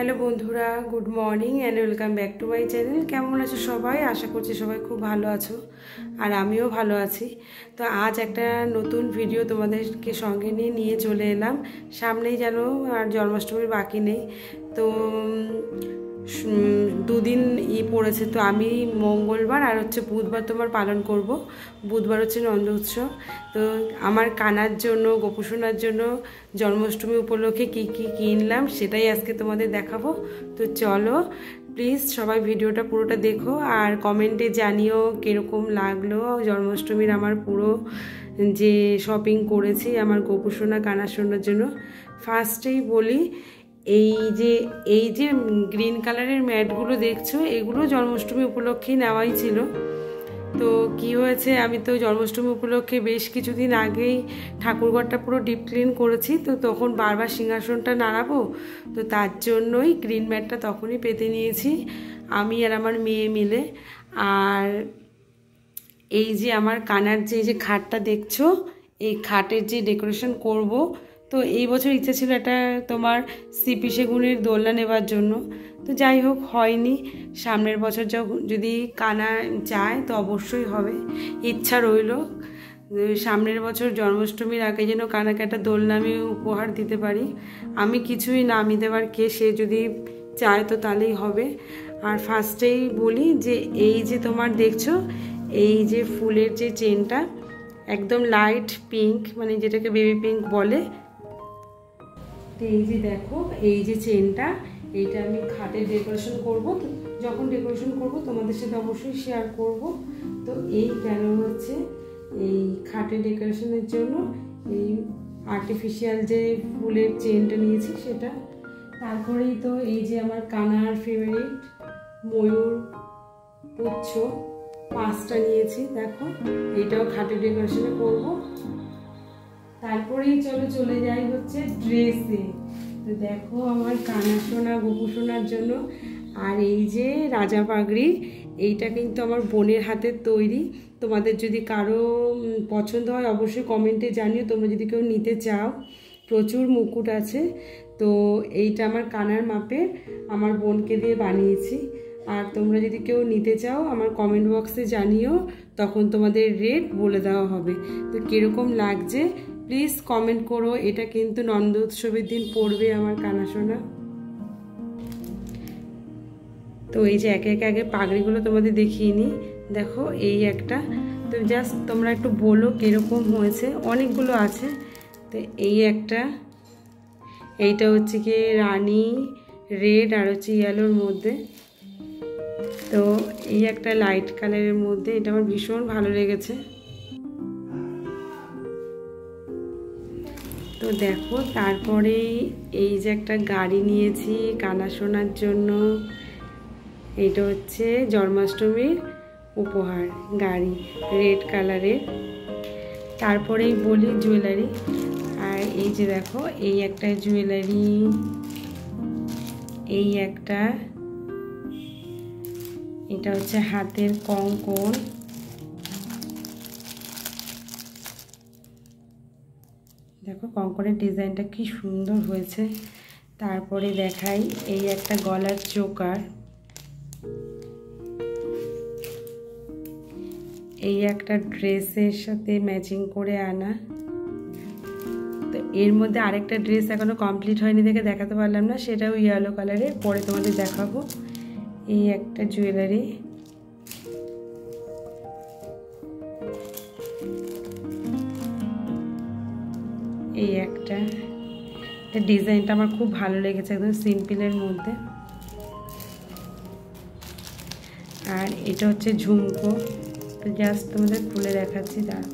Hello বন্ধুরা, good morning and welcome back to my channel. কেমন আছো সবাই? আশা করছি সবাই খুব ভালো আছো, আর আমিও ভালো আছি। তো আজ একটা নতুন ভিডিও তোমাদেরকে সঙ্গে নিয়ে চলে এলাম। সামনেই যেন আর জন্মাষ্টমীর বাকি নেই, তো দুদিন পড়েছে। তো আমি মঙ্গলবার আর বুধবার তোমার পালন করব। বুধবার হচ্ছে নন্দ উৎসব। তো আমার কানার জন্য, গোপুসোনার জন্য জন্মাষ্টমী উপলক্ষে কি কি কিনলাম সেটাই আজকে তোমাদের দেখাবো। তো চলো প্লিজ সবাই ভিডিওটা পুরোটা দেখো, আর কমেন্টে জানিও কীরকম লাগলো জন্মাষ্টমীর আমার পুরো যে শপিং করেছি আমার গোপুসোনা কানাসোনার জন্য। ফার্স্টেই বলি, এই যে গ্রিন কালারের ম্যাটগুলো দেখছো, এগুলো জন্মাষ্টমী উপলক্ষেই নেওয়াই ছিল। তো কি হয়েছে, আমি তো জন্মাষ্টমী উপলক্ষে বেশ কিছুদিন আগেই ঠাকুরঘরটা পুরো ডিপ ক্লিন করেছি, তো তখন বারবার সিংহাসনটা নাড়াবো, তো তার জন্যই গ্রিন ম্যাটটা তখনই পেতে নিয়েছি আমি আর আমার মেয়ে মিলে। আর এই যে আমার কানার যে খাটটা দেখছো, এই খাটের যে ডেকোরেশন করব, তো এই বছর ইচ্ছা ছিল একটা তোমার সিপি সেগুনের দোলনা নেবার জন্য। তো যাই হোক, হয়নি। সামনের বছর যদি কানা চায় তো অবশ্যই হবে, ইচ্ছা রইল। সামনের বছর জন্মাষ্টমীর আগে যেন কানাকে একটা দোলনা আমি উপহার দিতে পারি। আমি কিছুই না, আমি দেবার কে, সে যদি চায় তো তাহলেই হবে। আর ফার্স্টেই বলি যে এই যে তোমার দেখছো, এই যে ফুলের যে চেনটা, একদম লাইট পিঙ্ক, মানে যেটাকে বেবি পিঙ্ক বলে। তো এই যে দেখো, এই যে চেনটা, এইটা আমি খাটের ডেকোরেশন করব। তো যখন ডেকোরেশন করব তোমাদের সাথে অবশ্যই শেয়ার করব। তো এই গেল হচ্ছে এই খাটের ডেকোরেশনের জন্য এই আর্টিফিশিয়াল যে ফুলের চেনটা নিয়েছি সেটা। তারপরেই তো এই যে আমার কানার ফেভারিট ময়ূর পুচ্ছ 5টা নিয়েছি, দেখো এইটাও খাটের ডেকোরেশনে করব। তারপরেই চলে যাই হচ্ছে ড্রেসে। তো দেখো আমার কানাসোনা গোপুসোনার জন্য, আর এই যে রাজা পাগড়ি, এইটা কিন্তু আমার বোনের হাতের তৈরি। তোমাদের যদি কারো পছন্দ হয় অবশ্যই কমেন্টে জানিও, তোমরা যদি কেউ নিতে চাও। প্রচুর মুকুট আছে। তো এইটা আমার কানার মাপে আমার বোনকে দিয়ে বানিয়েছি। আর তোমরা যদি কেউ নিতে চাও আমার কমেন্ট বক্সে জানিও, তখন তোমাদের রেট বলে দেওয়া হবে। তো কীরকম লাগছে প্লিজ কমেন্ট করো। এটা কিন্তু নন্দ উৎসবের দিন পড়বে আমার কানাসোনা। তো এই যে একে একে পাগড়িগুলো তোমাদের দেখিয়ে নিই। দেখো এই একটা, তো জাস্ট তোমরা একটু বলো কীরকম হয়েছে, অনেকগুলো আছে। তো এই একটা, এইটা হচ্ছে কি রানী রেড আর হচ্ছে ইয়েলোর মধ্যে। তো এই একটা লাইট কালারের মধ্যে, এটা আমার ভীষণ ভালো লেগেছে। তো দেখো তারপরে এই যে একটা গাড়ি নিয়েছি কানাসোনার জন্য, এইটা হচ্ছে জন্মাষ্টমীর উপহার গাড়ি, রেড কালারের। তারপরেই বলি জুয়েলারি। আর এই যে দেখো এই একটা জুয়েলারি, এই একটা, এটা হচ্ছে হাতের কঙ্কন। দেখো কঙ্কনের ডিজাইনটা কি সুন্দর হয়েছে। তারপরে দেখাই এই একটা গলার চোকার, এই একটা ড্রেসের সাথে ম্যাচিং করে আনা। তো এর মধ্যে আরেকটা ড্রেস এখনো কমপ্লিট হয়নি দেখে দেখাতে পারলাম না, সেটাও ইয়েলো কালারের, পরে তোমাদের দেখাবো। এই একটা জুয়েলারি, এই একটা, ডিজাইনটা আমার খুব ভালো লেগেছে, একদম সিম্পলের মধ্যে। আর এটা হচ্ছে ঝুমকো, তো জাস্ট তোমাদের খুলে দেখাচ্ছি। দাঁড়া,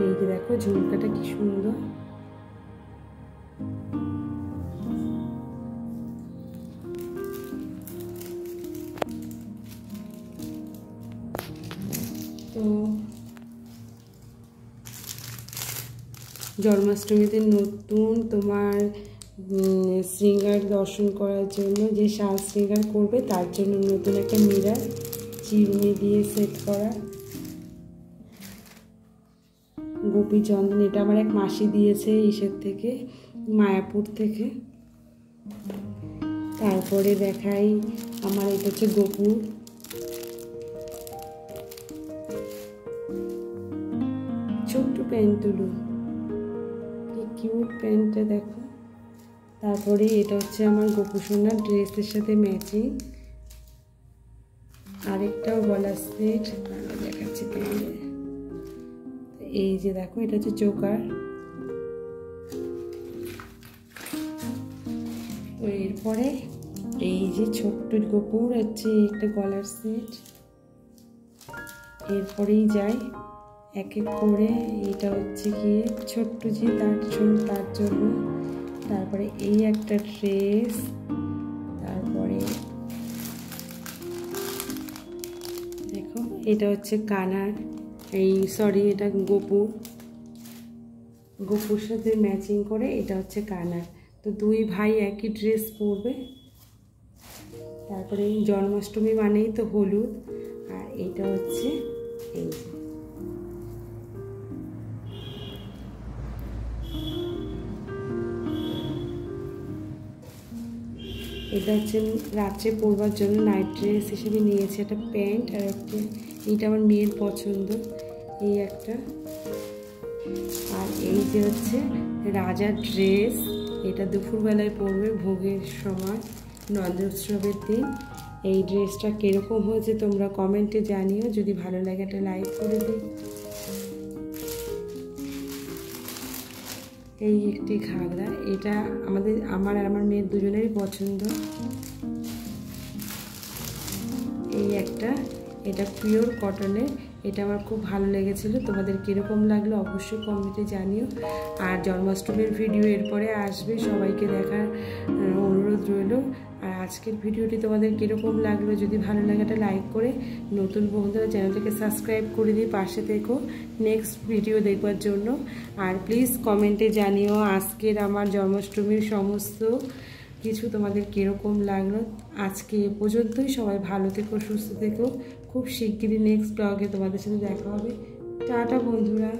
এই যে দেখো ঝুমকাটা কি সুন্দর। তো জন্মাষ্টমীতে নতুন তোমার শৃঙ্গার দর্শন করার জন্য যে সাজ শৃঙ্গার করবে তার জন্য নতুন একটা মিরর চিরুনি দিয়ে সেট করা। গোপী চন্দন, এটা আমার এক মাসি দিয়েছে ইসের থেকে, মায়াপুর থেকে। তারপরে দেখাই আমার এটা হচ্ছে গোপুর, ছোট্ট প্যান্টগুলো, কি কিউট প্যান্টটা দেখো। তারপরে এটা হচ্ছে আমার গোপুসোনার ড্রেসের সাথে ম্যাচিং আরেকটাও গলার সেট, দেখাচ্ছি তোমাদের। এই যে দেখো, এটা হচ্ছে চোকার। তো এরপরে এই যে ছোট্ট গোপুর হচ্ছে একটা গলার সেট। এরপরেই যাই এক এক করে, এটা হচ্ছে গিয়ে ছোট্ট যে তার জন্য। তারপরে এই একটা ড্রেস, তারপরে দেখো এটা হচ্ছে কানার, এটা গোপুর সাথে ম্যাচিং করে এটা হচ্ছে কানার। তো দুই ভাই একই ড্রেস পরবে। তারপরে জন্মাষ্টমী মানেই তো হলুদ, আর এটা হচ্ছে এই যে এটা হচ্ছে রাত্রে পরবার জন্য নাইট ড্রেস হিসেবে নিয়েছি একটা প্যান্ট, আর একটা এইটা আমার মেয়ের পছন্দ, এই একটা। আর এই যে হচ্ছে রাজার ড্রেস, এটা দুপুরবেলায় পরবে ভোগের সময়, নন্দ উৎসবের দিন। এই ড্রেসটা কীরকম হয়েছে তোমরা কমেন্টে জানিও, যদি ভালো লাগে একটা লাইক করে দিই। এই একটি ঘাগরা, এটা আমার আর আমার মেয়ের দুজনেরই পছন্দ। এই একটা, এটা পিওর কটনের, এটা আমার খুব ভালো লেগেছিল। তোমাদের কীরকম লাগলো অবশ্যই কমেন্টে জানিও। আর জন্মাষ্টমীর ভিডিও এরপরে আসবে, সবাইকে দেখার অনুরোধ রইল। আর আজকের ভিডিওটি তোমাদের কীরকম লাগলো, যদি ভালো লাগে একটা লাইক করে, নতুন বন্ধুরা চ্যানেলটাকে সাবস্ক্রাইব করে দিয়ে পাশে থেকো নেক্সট ভিডিও দেখবার জন্য। আর প্লিজ কমেন্টে জানিও আজকের আমার জন্মাষ্টমীর সমস্ত কিছু তোমাদের কীরকম লাগলো। আজকে এ পর্যন্তই, সবাই ভালো থেকো, সুস্থ থেকো। খুব শিগগিরই নেক্সট ব্লগে তোমাদের সাথে দেখা হবে। টাটা বন্ধুরা।